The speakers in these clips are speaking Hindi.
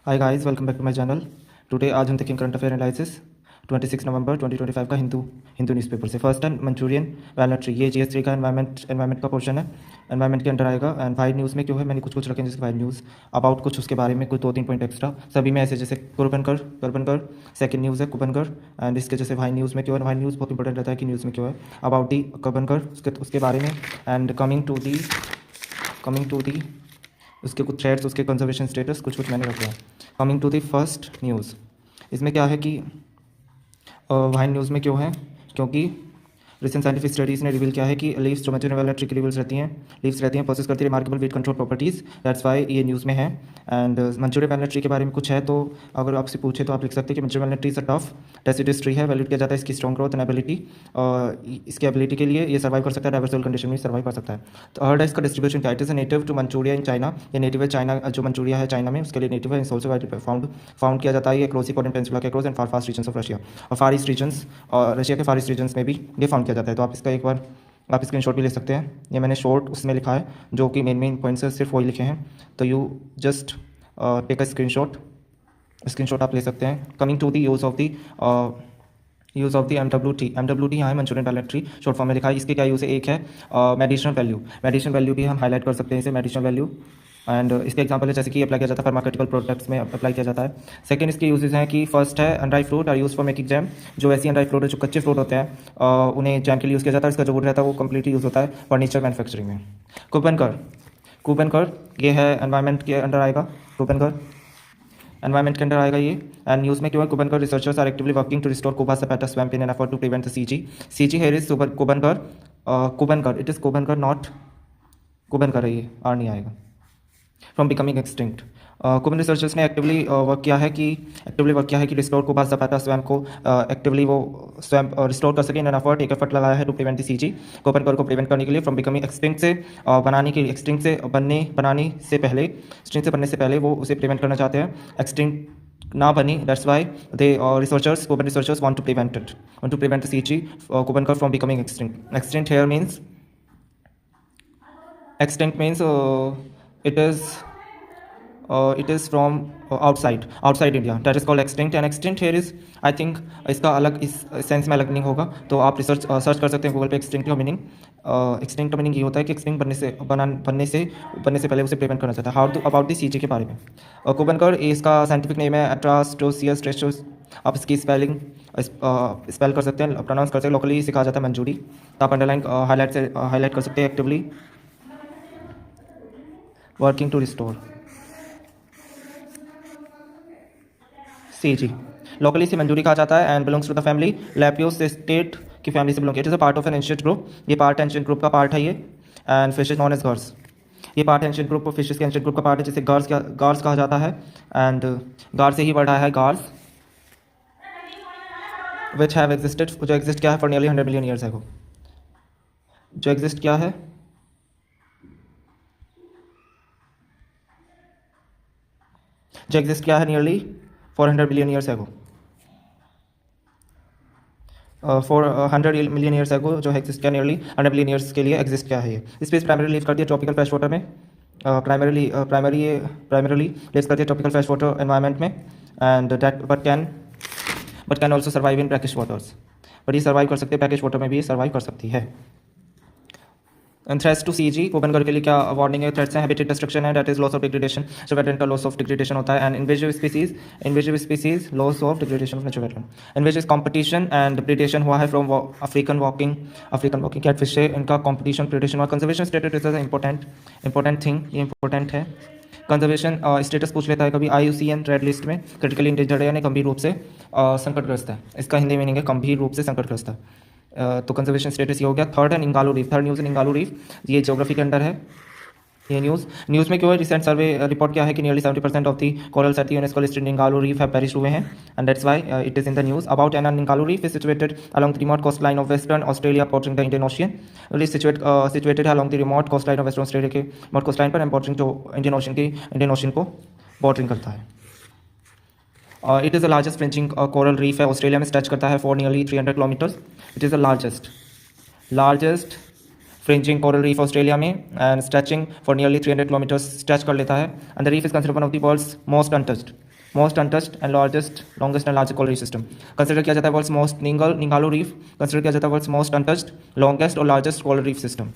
Hi guys, welcome back to my channel. Today आज हम देखेंगे करंट अफेयर एनालिसिस 26 नवंबर 2025 का हिंदू न्यूज़पेपर से। फर्स्ट है मंचूरियन वैलेंट्री, ये जीएस3 का एनवायरमेंट का पोर्शन है, एनवायरमेंट के अंडर आएगा। एंड वाइड न्यूज़ में क्यों है, मैंने कुछ रखे जैसे वाइड न्यूज़ अबाउट कुछ उसके बारे में कुछ 2-3 पॉइंट एक्स्ट्रा सभी में ऐसे, जैसे कुरबनकर सेकंड न्यूज़ है कुबनकर। एंड इसके जैसे वाइड न्यूज़ में क्यों है, वाइड न्यूज़ बहुत इंपॉर्टेंट रहता है कि न्यूज़ में क्यों है अबाउट दी कुबनकर उसके बारे में। एंड कमिंग टू दी उसके कुछ थ्रेड्स, उसके कंजर्वेशन स्टेटस कुछ मैंने रखे हैं। Coming to the first news, इसमें क्या है कि वाइन न्यूज़ में क्यों है, क्योंकि रिसेंट साइंटिफिक स्टडीज़ ने रिवील किया है कि लीव्स जो मंचूरियन वैलेंट्री की लीव्स रहती हैं प्रोसेस करती है remarkable weight control properties. That's why ये न्यूज़ में है। एंड मंचूरियन वैलेंट्री के बारे में कुछ है, तो अगर आपसे पूछे तो आप लिख सकते हैं कि मंचूरियन वैलेंट्री is a tough deciduous tree है, वैल्यूड किया जाता है इसकी स्ट्रॉन्ग ग्रोथ एंड एबिलिटी, इसकी एबिलिटी के लिए ये सर्वाइव कर सकता है, डाइवर्स सोइल कंडीशन में सर्वाइव कर सकता है। तो हर्ड है इसका डिस्ट्रीब्यूशन क्या, it is native to Manchuria in China, ये नेटिव है चाइना, जो मंचूरिया है चाइना में उसके लिए नेटिव है। इस ऑल्सो फाउंड किया जाता है ये क्लोज इक्वाड्रेंट पेनिनसुला के across and far fast regions of Russia और फार ईस्ट रीजन्स, और रशिया के फार ईस्ट रीजन्स में भी ये फाउंड किया जाता है। तो आप इसका एक बार आप स्क्रीनशॉट भी ले सकते हैं, ये मैंने शॉर्ट उसमें लिखा है जो कि मेन पॉइंट्स सिर्फ वही लिखे हैं, तो you just take a screenshot आप ले सकते हैं। Coming to the use of the M W T यहाँ है मंचूरियन वैलेंट्री शॉर्ट फॉर्म में लिखा है। इसके क्या यूज़ है, एक है मेडिसिनल वैल्यू भी हम हाईलाइट कर सकते हैं इसे, मेडिसिनल वैल्यू। एंड इसके एग्जांपल है जैसे कि अप्लाई किया जाता है फार्मास्यूटिकल प्रोडक्ट्स में अप्लाई किया जाता है। सेकंड इसके यूजेस हैं कि फर्स्ट है undry fruit are use for making jam, जो ऐसी अनड्राई फ्रूट है जो कच्चे फ्रूट होते हैं उन्हें जैम के लिए यूज़ किया जाता है। इसका जो वुड रहता है वो कम्प्लीटली यूज़ होता है फर्नीचर मैन्युफैक्चरिंग में। कुबनकर ये है एनवायरमेंट के अंडर आएगा, एनवायरमेंट के अंडर आएगा ये। एंड न्यूज़ में क्यों है, Cuban gar researchers are actively working to restore Cuba Zapata swamp in an effort to prevent the CG here is Cuban gar, it is Cuban gar not Cuban gar है, ये आर नहीं आएगा, from becoming extinct. Cuban researchers ने एक्टिवली वर्क किया है कि रिस्टोर कोबा सपाटा स्वैम्प को एक्टिवली वो स्वैम्प रिस्टोर कर सके इन एन एफर्ट, एक एफर्ट लगाया है टू प्रिवेंट द सीजी, कुबनकर को प्रिवेंट करने के लिए फ्रॉम बिकमिंग एक्सटिंक्ट से एक्सटिंक्ट से बनने से पहले वो उसे प्रिवेंट करना चाहते हैं, एक्सटिंक्ट ना बनी। That's why they Cuban researchers want to prevent the CG Cuban gar from becoming extinct. Extinct means it is from outside India, that is called extinct। and extinct here is, I think इसका अलग इस सेंस में अलग मीनिंग होगा, तो आप सर्च कर सकते हैं गूगल पे extinct का मीनिंग। एक्सटिंक्ट मीनिंग ये होता है कि एक्सटिंक्ट बनने से पहले उसे प्रिवेंट करना चाहता है। हाउ अबाउट दी सीजी के बारे में, कुबनकर इसका साइंटिफिक नेम है एट्रास्टोसियस ट्रेस्टोस, आप इसकी स्पेल कर सकते हैं, प्रोनाउंस कर सकते हैं, लोकली सिखा जाता है मंजूरी, तो आप अंडरलाइन हाईलाइट कर सकते हैं actively working to restore CG. Locally इसे मंजूरी कहा जाता है and belongs to the family Lepisosteidae की फैमिली से belong, it is a part of an ancient group, ये पार्ट एंशिएंट ग्रुप का पार्ट है ये। And fish is known as gars, ये पार्ट एंशिएंट ग्रुप फिशेस के एंशिएंट ग्रुप का पार्ट है जिसे गार्स कहा जाता है। एंड गार से ही बढ़ा है गार्स, विच हैव एग्जिस्टेड, जो एग्जिस्ट किया है for nearly 100 million years ago, जो एग्जिस्ट किया है nearly 400 billion years ago, 400 million years ago जो एग्जिस्ट किया, नियरली 100 बिलियन ईयर्स के लिए एग्जिस्ट किया है ये। स्पेस प्राइमरी लिव करती है ट्रॉपिकल फ्रेश वाटर में, प्राइमरली लिव करती है ट्रॉपिकल फ्रेश वाटर एनवायरनमेंट में। And that but can also survive in brackish waters, but ये सर्वाइव कर सकते हैं ब्रैकिश वाटर में भी, ये सर्वाइव कर सकती है। एंड थ्रेट्स टू सीजी, कुबनकर के लिए क्या वार्निंग है, थ्रेट्स हैं हैबिटेट डिस्ट्रक्शन है, that is loss of degradation, जो वेटलैंड का लॉस ऑफ डिग्रेडेशन होता है। And invasive species loss of degradation of natural wetland. Invasive competition and predation हुआ है फ्रॉम अफ्रीकन वॉकिंग कैटफिश से, इनका कंपटीशन प्रीडेशन हुआ। Conservation status is important thing, ये इंपॉर्टेंट है। कंजर्वेशन स्टेटस पूछ लेता है कभी, IUCN रेड लिस्ट में क्रिटिकली इंडेंजर्ड है, यानी गंभीर रूप से संकटग्रस्त है, इसका हिंदी मीनिंग है गंभीर रूप से संकटग्रस्त है। तो कंजर्वेशन स्टेटस ये हो गया। थर्ड न्यूज़ इन इंगालू रीफ, ये ज्योग्राफी के अंडर है ये न्यूज़ में क्यों है, रिसेंट सर्वे रिपोर्ट क्या है कि nearly 70% of the corals at the UNESCO listed Ningaloo reef have perished हुए हैं, and that's why it is in the news. About an Ningaloo reef is situated along the remote coast line of Western Australia bordering the Indian Ocean, situated है along the remote coast line of Western Australia के रिमोट कोस्ट लाइन पर, बॉर्डरिंग जो इंडियन ओशन को बॉर्डरिंग करता है। It is the largest fringing coral reef है ऑस्ट्रेलिया में, स्ट्रेच करता है for nearly 300 kilometres. It is the largest fringing coral reef Australia में, and stretching for nearly 300 kilometres stretch कर लेता है। And the reef is considered one of the world's most untouched, most untouched and longest and largest coral reef system. Consider किया जाता है world's most Ningaloo reef, consider किया जाता है वर्ल्ड्स मोस्ट अनटच्ड, लॉन्गेस्ट और लार्जेस्ट कोरल रीफ सिस्टम।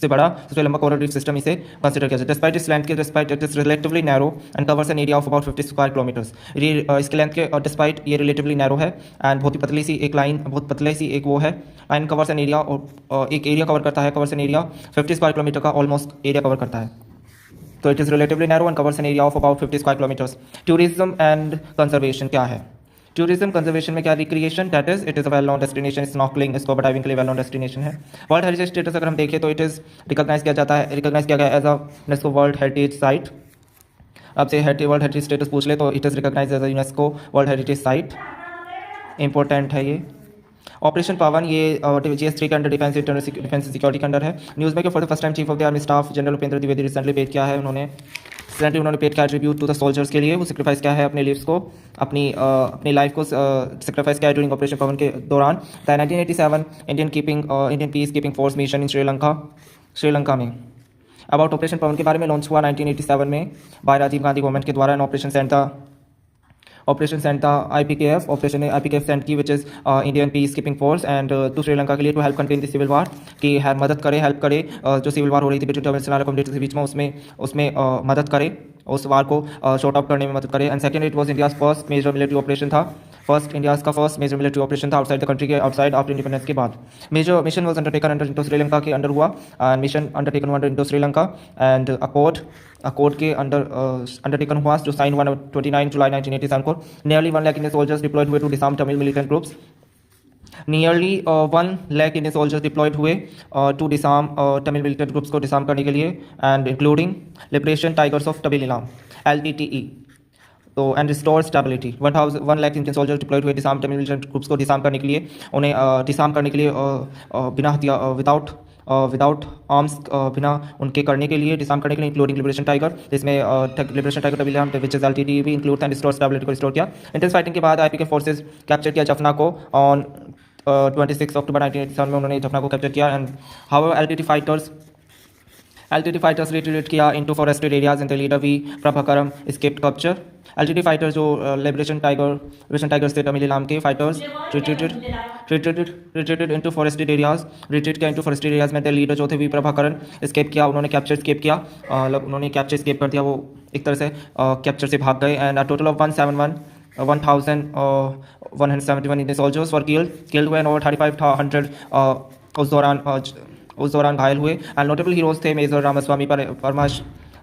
से बड़ा सबसे लंबा कोरल रीफ सिस्टम इसे कंसिडर किया जाता है। डिस्पाइट इस लेंथ के, despite it is relatively narrow and covers an area of about 50 square kilometres. इसके लेंथ के डिस्पाइट ये रिलेटिवली नैरो है एंड बहुत ही पतली सी एक लाइन, बहुत पतली सी एक वो है लाइन, कवर्स एन एरिया, और एक एरिया कवर करता है, covers an area 50 square kilometre का ऑलमोस्ट एरिया कवर करता है। तो it is relatively narrow and covers an area of about 50 square kilometres. Tourism and conservation क्या है? टूरिज्म कंजर्वेशन में क्या? Recreation, that is it is a well known destination, snorkelling, scuba diving के लिए वेल नोन डेस्टिनेशन है। वर्ल्ड हेरिटेज स्टेटस अगर हम देखें तो इट इज़ रिकॉग्नाइज किया जाता है, रिकॉग्नाइज किया गया as a UNESCO world heritage site. अब से वर्ल्ड हेरिटेज स्टेटस पूछ ले तो it is recognise as a UNESCO world heritage site, important है ये। ऑपरेशन पावन ये GS3 के अंडर डिफेंस सिक्योरिटी के अंडर है। न्यूज़ में for the first time chief of the army staff general Upendra Dwivedi recently paid किया है, उन्होंने पेड किया ट्रिब्यूट टू द सोल्जर्स के लिए। वो सेक्रीफाइस क्या है अपने लिव्स को, अपनी लाइफ को सेक्रीफाइस किया है ड्यूरिंग ऑपरेशन पवन के दौरान। The 1987 Indian peace keeping force mission in Sri Lanka में। अबाउट ऑपरेशन पवन के बारे में लॉन्च हुआ 1987 में बाय राजीव गांधी गवर्नमेंट के द्वारा। ऑपरेशन सेंट था IPKF, ऑपरेशन IPKF सेंट की which is Indian peace keeping force and to Sri Lanka के लिए to help contain the civil war, कि मदद करे, हेल्प करे जो सिविल वार हो रही थी बिटवीन तमिलनाडु कम्युनिटी के बीच में, उसमें मदद करे, उस वार को शॉर्ट आउट करने में मदद करे। And second, it was India's first major military operation था, इंडियाज़ का फर्स्ट मेजर मिलिट्री ऑपरेशन था आउटसाइड द कंट्री के, आउटसाइड आफ्टर इंडिपेंडेंस के बाद। Major mission was undertaken under Indo Sri Lanka के अंडर हुआ, and mission undertaken under Indo Sri Lanka and accord के अंडरटेकन हुआ जो साइन हुआ 29 जुलाई 1987 को। Nearly 1 lakh Indian soldiers deployed हुए to disarm Tamil militant groups. Nearly 1 lakh Indian soldiers deployed हुए to disarm Tamil militant groups को डिसआर्म करने के लिए, and including liberation tigers of Tamil Eelam LTTE। तो and restore stability. 1 lakh Indian soldiers deployed हुए डिसआर्म तमिल मिलिटेंट ग्रुप्स को डिसआर्म करने के लिए, उन्हें डिसआर्म करने के लिए बिना हथियार विदाउट आर्म्स, बिना उनके करने के लिए, डिसआर्म करने के लिए, इंक्लूडिंग लिबरेशन टाइगर, जिसमें liberation tiger Tamil which is LTTE भी इंक्लूड था, रिस्टोर स्टेबिलिटी को रिस्टोर किया। इंटेंस फाइटिंग के बाद IPK फोर्सेज कैप्चर किया जफना को ऑन 26 अक्टूबर 1987 में उन्होंने जफना को कैप्चर किया। And how LTT fighters retreat किया into forested areas and the leader V Prabhakaran escaped capture. LTT fighters जो लिबरेशन टाइगर्स थे तमिल इलाम के fighters retreated into forested areas, retreat किया इनटू फॉरेस्टेड एरियाज में द लीडर जो थे वी प्रभाकरन एस्केप किया, उन्होंने एस्केप किया, उन्होंने कैप्चर एस्केप कर दिया, वो एक तरह से कैप्चर से भाग गए। And total of 1171 Indian soldiers were killed हुए एंड ओवर 3500 उस दौरान घायल हुए। एंड नोटेबल हीरोज थे मेजर रामास्वामी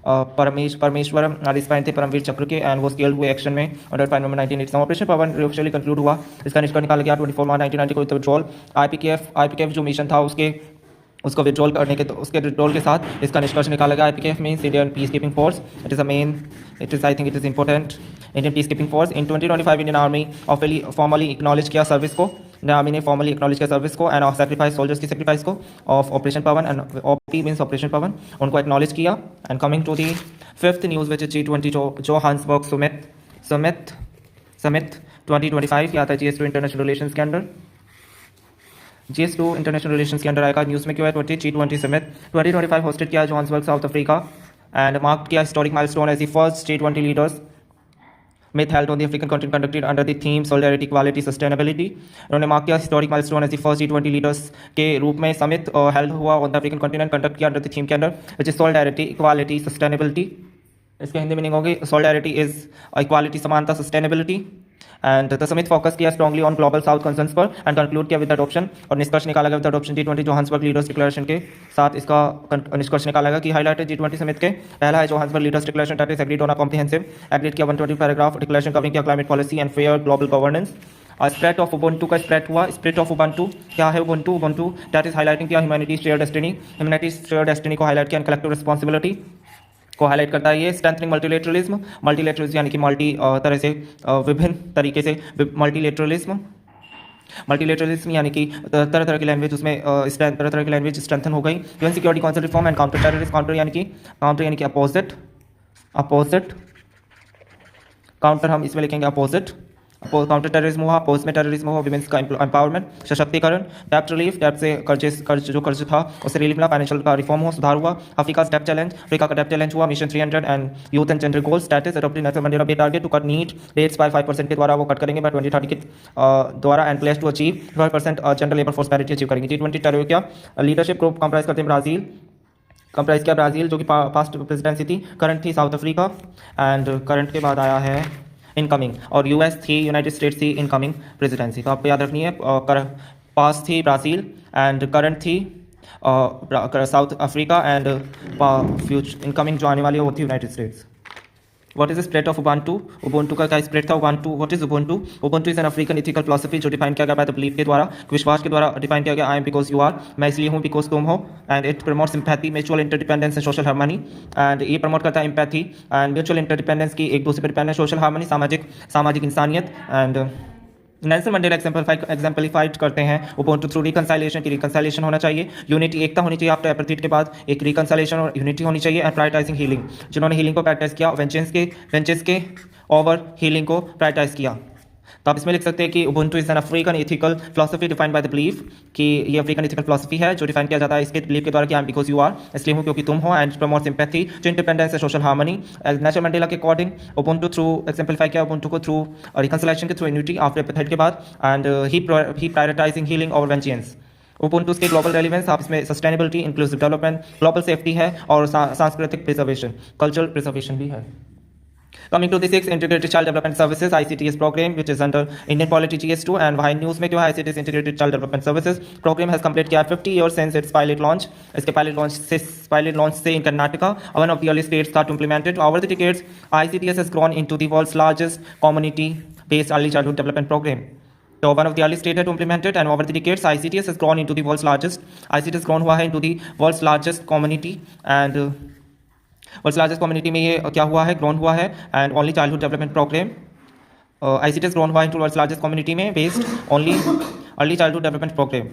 परमेश्वरम, रिस्पाइन थे परमवीर चक्र के, एंड वो स्केल्ड हुए एक्शन में अंडर फाइन नंबर 1987। ऑपरेशन पवन ऑफिशियली कंक्लूड हुआ, इसका निष्कर्ष निकाला गया 24 मार्च 1990 को। विड्रॉल IPKF जो मिशन था उसको विड्रॉल करने के, तो उसके विड्रॉल के साथ इसका निष्कर्ष निकाला गया। IPKF means Indian peace keeping force, it is I think it is important, Indian peace keeping force. In 2025 Indian army formally acknowledge किया सर्विस को, इंडियन आर्मी ने फॉर्मली एक्नॉलेज किया सर्विस को एंड सेक्रीफाइस सोल्जर्स की सेक्रीफाइस को of Operation Pawan, and OP means Operation Pawan, उनको एक्नॉलेज किया। And coming to the fifth news which is G20 Johannesburg summit 2025 या था GS2 इंटरनेशनल रिलेशंस के अंडर, GS2 इंटरनेशनल रिलेशंस के अंडर आएगा। न्यूज़ में क्यों है G20 समिट 2025 होस्टेड किया Johannesburg South Africa and mark किया historic milestone as the first G20 leaders meet held on the African continent conducted under the theme solidarity equality sustainability. उन्होंने मार्क किया historic milestone as the first G20 leaders के रूप में समिट हेल्ड हुआ on the African continent, conduct किया अंडर द थीम के under which is solidarity equality sustainability. इसके हिंदी मीनिंग होगी सोलिडारिटी इज इक्वालिटी समानता, sustainability. And the summit focus किया strongly on Global South concerns पर एंड कंक्लूड किया विद अडॉप्शन, और निष्कर्ष निकाला गया with adoption G20 Johannesburg leaders declaration के साथ इसका निष्कर्ष निकाला गया कि हाईलाइट G20 समिट के पहला है Johannesburg leaders declaration that is agreed on a comprehensive, agreed किया 120 पैराग्राफ डिक्लेरेशन कवरिंग किया climate policy and fair global governance. Spread of Ubuntu का स्प्रेड हुआ, स्प्रिट ऑफ उबुंटू क्या है? उबुंटू दैट इज हाईलाइटिंग किया ह्यूमैनिटी शेयर डेस्टिनी को हाईलाइट किया, कलेक्टिव रिस्पॉन्सिबिलिटी को हाईलाइट करता है ये। स्ट्रेंथनिंग मल्टीलेटरलिज्म यानी कि मल्टी तरह से विभिन्न तरीके से मल्टीलेटरलिज्म यानी कि तरह तरह की लैंग्वेज उसमें तरह तरह की लैंग्वेज स्ट्रेंथन हो गई। UN security council reform and counter terrorist, counter यानी कि अपोजिट, काउंटर हम इसमें लिखेंगे अपोजिट काउंटर टेररिज्म हुआ, पोस्ट में टेररिज्म हुआ, विमेंस का एम्पावरमेंट, सशक्तिकरण, डेप्ट रिलीफ, डेप्ट से कर्ज था उससे रिलीफ मिला, फाइनेंशियल का रिफॉर्म हुआ, सुधार हुआ, अफ्रीका डेप्ट चैलेंज, अफ्रीका का डेप्ट चैलेंज हुआ, mission 300 and youth and gender goal status adopted national Mandela bay target to cut NEET rates by 5% के द्वारा वो कट करेंगे बाय 2030 के द्वारा and place to achieve 5% gender labour force parity achieve करेंगे। G20 Türkiye leadership group comprise करते हैं ब्राज़ील जो कि पास्ट प्रेसिडेंसी थी, करंट थी साउथ अफ्रीका एंड करंट के बाद आया है इनकमिंग, और यूएस थी, यूनाइटेड स्टेट्स थी इनकमिंग प्रेसिडेंसी। तो आपको याद रखनी है, पास्ट थी ब्राज़ील एंड करंट थी south Africa and future incoming जो आने वाली है वो थी United states. What is the spread of Ubuntu? Ubuntu का क्या स्प्रेड था? Ubuntu, what is Ubuntu? Ubuntu is an African ethical philosophy जो डिफाइन किया गया बाय द बिलीफ के द्वारा, विश्वास के द्वारा डिफाइन किया गया। I am because you are, मैं इसलिए हूँ बिकॉज तुम हो, and it promote sympathy, mutual interdependence and social harmony, and ये प्रमोट करता है एम्पैथी एंड म्यूचुअल इंटरडिपेंडेंस की, एक दूसरे पर डिपेंडेंस, सोशल हार्मनी सामाजिक इंसानियत। एंड नेल्सन मंडेला एग्जाम्पलीफाइड करते हैं उबुंटू थ्रू रिकंसाइलेशन की, रिकंसाइलेशन होना चाहिए, यूनिटी, एकता होनी चाहिए, आफ्टर एपैथीड के बाद एक रिकंसाइलेशन और यूनिटी होनी चाहिए, एंड प्रायोरिटाइजिंग हीलिंग, जिन्होंने हीलिंग को प्रायोरिटाइज किया, वेंचेस के ओवर हीलिंग को प्रायोरिटाइज किया। तो आप इसमें लिख सकते हैं कि Ubuntu is an African ethical philosophy defined by the belief, कि ये अफ्रीकन इथिकल फिलोसफी है जो डिफाइन किया जाता है इसके बिलीफ के द्वारा कि I am because you are, इसलिए हूँ क्योंकि तुम हो, and promote sympathy to independence and social harmony. Nelson Mandela के अकॉर्डिंग उबुंटू थ्रू एग्जाम्पलीफाई किया उबुंटू को थ्रू रिकंसिलेशन के थ्रू यूनिटी आफ्टर एपैथीड के बाद, and he prioritising healing over vengeance. Ubuntu के ग्लोबल रेलिवेंस, आप इसमें sustainability, inclusive development, global safety है, और सांस्कृतिक प्रिजर्वेशन, कल्चरल प्रिजर्वेशन भी है। Coming to the 6th Integrated Child Development Services ICTS program, which is under Indian Polity GS2, and Why News में जो है ICTS Integrated Child Development Services program has complete किया 50 years since its pilot launch. इसके pilot launch से in Karnataka, one of the early states start to implement it. Over the decades, ICTS has grown into the world's largest community-based early childhood development program. So one of the early states to implement it, and over the decades, ICTS has grown into the world's largest community, and world's largest community में ये क्या हुआ है, ग्रोन हुआ है, and only childhood development programme ICTS grown हुआ इनटू वर्ल्ड्स लार्जेस्ट कम्युनिटी में based only early childhood development programme.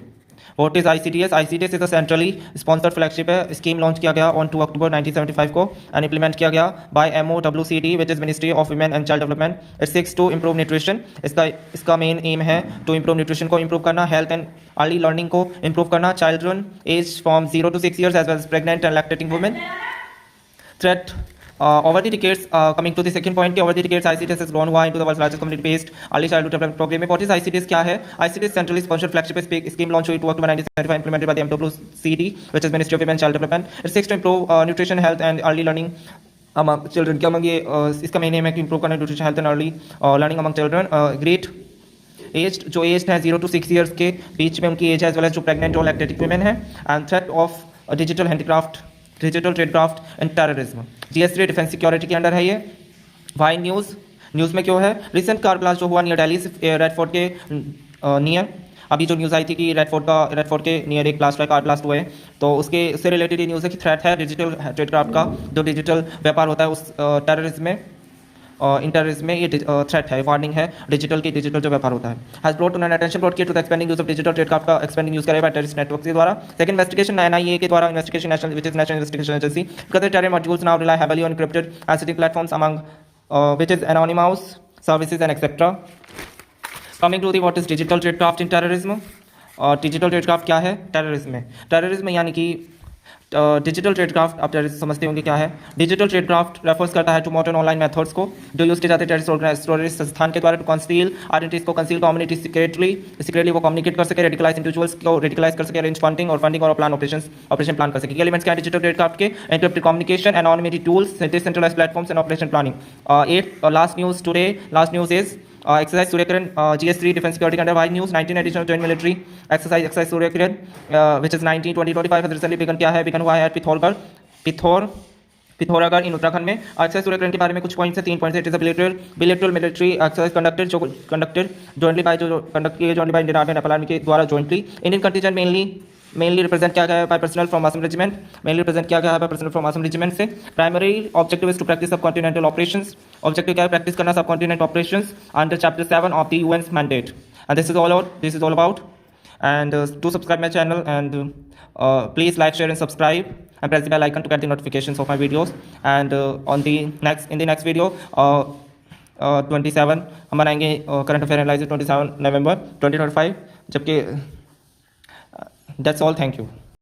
What is ICTS? ICTS is a centrally sponsored flagship है, स्कीम लॉन्च किया गया ऑन 2 अक्टूबर 1975 को, एंड इंप्लीमेंट किया गया by MOWCD, which is ministry of women and child development. It seeks to improve nutrition, इसका मेन एम है टू इम्प्रूव न्यूट्रिशन को इम्प्रूव करना, हेल्थ एंड अर्ली लर्निंग को इम्प्रूव करना, children age from 0 to 6 years as well as pregnant and lactating women. Threat over the decades, coming to the second point, over the decades ICTS has grown into the world's largest community-based early childhood development program. What is ICTS? क्या है? ICTS centrally sponsored flagship scheme launched in October 1975, implemented by the MWCD, which is Ministry of Women and Child Development. It seeks to improve nutrition, health, and early learning among children. क्या among ये इसका main aim है कि improve करना nutrition, health, and early learning among children. Great age जो एज है 0 to 6 years के बीच में उनकी एज है, एज वेल एज जो प्रेग्नेंट और लैक्टेटिक वुमेन है, and threat of digital tradecraft and terrorism. GS3 defence security के अंडर है ये। वाई न्यूज़ में क्यों है? रिसेंट कार ब्लास्ट जो हुआ नियर दिल्ली रेड फोर्ट के नियर, अभी जो न्यूज़ आई थी कि रेड फोर्ट के नियर एक कार ब्लास्ट हुए, तो उससे रिलेटेड ये न्यूज़ है कि थ्रेट है डिजिटल ट्रेडक्राफ्ट का, जो डिजिटल व्यापार होता है उस टेररिज्म में, इन टेररिज्म में ये थ्रेट है, वार्निंग है डिजिटल जो व्यापार होता है। हैज ब्रॉट अटेंशन ब्रॉट किया to the expanding use of digital tradecraft का एक्सपेंडिंग यूज करेगा टेररिस्ट नेटवर्क के द्वारा। सेकंड इन्वेस्टिगेशन NIA के द्वारा investigation National Investigation Agency, because the terror modules now rely heavily on encrypted acidic platforms among which is anonymous services and etc. Coming to the what is digital tradecraft in terrorism. Digital tradecraft क्या है टेररिज्म यानी कि डिजिटल ट्रेडक्राफ्ट आप टेररिस्ट समझते होंगे क्या है। डिजिटल ट्रेडक्राफ्ट रेफर्स करता है टू मॉडर्न ऑनलाइन मेथड्स को जो यूज किए जाते हैं टेररिस्ट संस्थान के द्वारा टू कंसील आइडेंटिटीज को, कंसील कम्युनिटी सीक्रेटली वो कम्युनिकेट कर सके, रेडिकलाइज इंडिविजुअल्स को रेडिकलाइज कर सके, अरेंज फंडिंग और प्लान ऑपरेशन प्लान कर सके। एलिमेंट्स क्या है डिजिटल ट्रेडक्राफ्ट के? Encrypted communication, anonymity tools, decentralised platforms and operation planning. Last news is exercise Suryakiran GS3 defense security under Why News 19 edition of joint military exercise Suryakiran which is 19-20-25 has recently begun हुआ है पिथौरागढ़ इन उत्तराखंड में। एक्सरसाइज सूर्यकिरण के बारे में कुछ पॉइंट्स है, 3 पॉइंट्स है। It is a bilateral military exercise conducted jointly by Indian army and Nepal army के द्वारा jointly. Indian contingent mainly represent किया गया है by personal from Assam regiment से। Primary objective is to practise subcontinental operations. Objective क्या है? प्रैक्टिस करना subcontinent operations under chapter 7 of the UN mandate, and this is all about and do subscribe my channel and please like, share and subscribe and press the bell icon to get the notifications of my videos. And in the next video 27 हम बनाएंगे करंट अफेयर एनालिसिस 27 नवंबर 2025, जबकि दैट्स ऑल। Thank you.